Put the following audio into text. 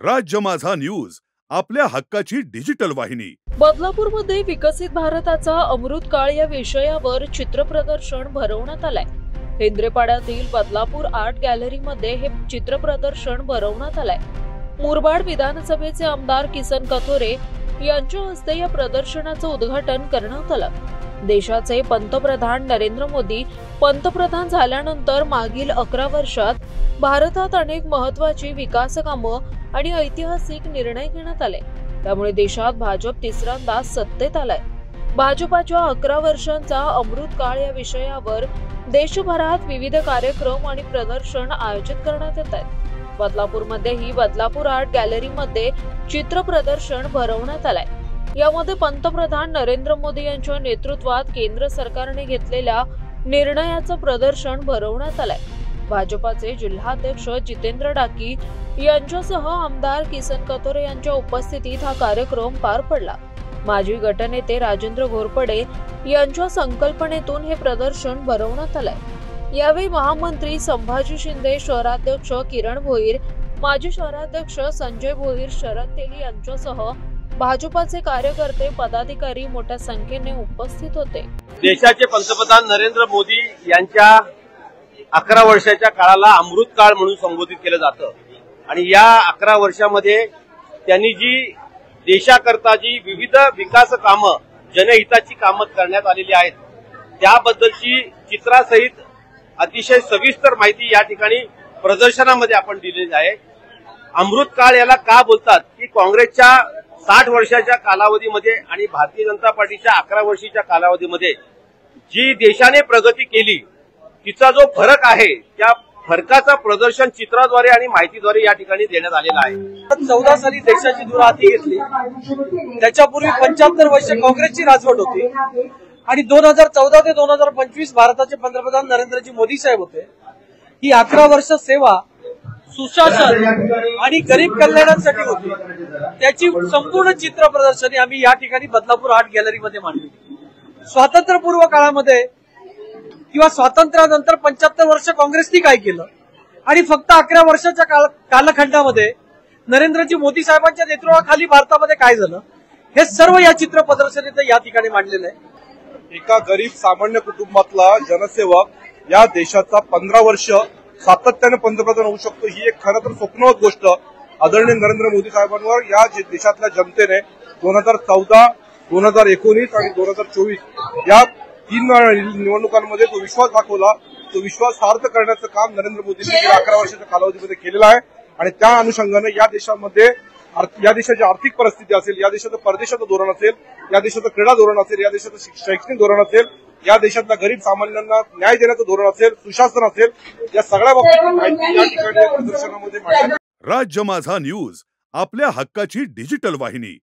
राज्य माझा न्यूज आपल्या हक्काची डिजिटल वाहिनी। बदलापूरमध्ये विकसित भारताचा अमृतकाळ या विषयावर चित्रप्रदर्शन भरवण्यात आलंय। हेंद्रेपाड्यातील बदलापूर आर्ट गॅलरीमध्ये हे चित्रप्रदर्शन भरवण्यात आलंय। मुरबाड विधानसभेचे आमदार किसन कथोरे यांच्या हस्ते या प्रदर्शनाचं उद्घाटन करण्यात आलं। देशाचे पंतप्रधान नरेंद्र मोदी पंतप्रधान झाल्यानंतर मागील 11 वर्षात भारतात अनेक महत्त्वाची विकास कामं आणि ऐतिहासिक निर्णय घेण्यात आले। त्यामुळे देशात भाजप तिसऱ्यांदा सत्तेत आलाय। भाजपाच्या 11 वर्षांचा अमृतकाळ या विषयावर देशभरात विविध कार्यक्रम आणि प्रदर्शन आयोजित करण्यात येत आहेत। बदलापूरमध्येही बदलापूर आर्ट गॅलरीमध्ये चित्र प्रदर्शन भरवण्यात आलंय। यामध्ये पंतप्रधान नरेंद्र मोदी यांच्या नेतृत्वात केंद्र सरकारने घेतलेल्या निर्णयाचं प्रदर्शन भरवण्यात आलंय। भाजपाचे जिल्हाध्यक्ष जितेंद्र डाकी यांच्यासह आमदार किसन कथोरे यांच्या उपस्थितीत हा कार्यक्रम पार पडला। माजी गटनेते राजेंद्र घोरपडे यांच्या संकल्पनेतून हे प्रदर्शन भरवण्यात आलंय। यावेळी महामंत्री संभाजी शिंदे, शहराध्यक्ष किरण भोईर, माजी शहराध्यक्ष संजय भोईर, शरद तेली यांच्यासह भाजपाचे कार्यकर्ते, पदाधिकारी मोठ्या संख्येने उपस्थित होते। देशाचे पंतप्रधान नरेंद्र मोदी यांच्या 11 वर्षाच्या काळाला अमृतकाळ म्हणून संबोधित केलं जातं आणि या 11 वर्षामध्ये त्यांनी जी देशाकरता जी विविध विकास कामं, जनहिताची कामं करण्यात आलेली आहेत त्याबद्दलची चित्रासहित अतिशय सविस्तर माहिती या ठिकाणी प्रदर्शनामध्ये आपण दिलेली आहे। अमृतकाळ याला का बोलतात की काँग्रेसच्या 60 वर्षाच्या कालावधीमध्ये आणि भारतीय जनता पार्टीच्या 11 वर्षीच्या कालावधीमध्ये जी देशाने प्रगती केली तिचा जो फरक आहे त्या फरकाचं प्रदर्शन चित्राद्वारे आणि माहितीद्वारे या ठिकाणी देण्यात आलेलं आहे। 14 साली देशाची धुरा हाती घेतली, त्याच्यापूर्वी 75 वर्ष काँग्रेसची राजवट होती आणि 2014 ते 2025 भारताचे पंतप्रधान नरेंद्रजी मोदी साहेब होते। ही 11 वर्ष सेवा सुशासन आणि गरीब कल्याणासाठी होती। त्याची संपूर्ण चित्र प्रदर्शनी आम्ही या ठिकाणी बदलापूर आर्ट गॅलरीमध्ये मांडली। स्वातंत्र्यपूर्व काळामध्ये किंवा स्वातंत्र्यानंतर 75 वर्ष काँग्रेसनी काय केलं आणि फक्त 11 वर्षाच्या कालखंडामध्ये नरेंद्रजी मोदी साहेबांच्या नेतृत्वाखाली भारतामध्ये काय झालं हे सर्व या चित्र प्रदर्शनीत या ठिकाणी मांडलेलं आहे। एका गरीब सामान्य कुटुंबातला जनसेवक या देशाचा 15 वर्ष सातत्याने पंतप्रधान होऊ शकतो ही एक खरं तर स्वप्नवत गोष्ट आदरणीय नरेंद्र मोदी साहेबांवर या देशातल्या जनतेने 2014, 2019 आणि 2024 या 3 निवडणुकांमध्ये जो विश्वास दाखवला तो विश्वास सार्थ करण्याचं काम नरेंद्र मोदींनी गेल्या 11 वर्षाच्या कालावधीमध्ये केलेलं आहे आणि त्या अनुषंगाने या देशामध्ये या देशाची आर्थिक परिस्थिती असेल, या देशाचं परदेशाचं धोरण असेल, या देशाचं क्रीडा धोरण असेल, या देशाचं शैक्षणिक धोरण असेल, या देशातल्या गरीब सामान्यांना न्याय देण्याचं धोरण असेल, सुशासन असेल, या सगळ्या बाबतीत माहिती या ठिकाणी प्रदर्शनामध्ये मांडली। राज्य माझा न्यूज आपल्या हक्काची डिजिटल वाहिनी।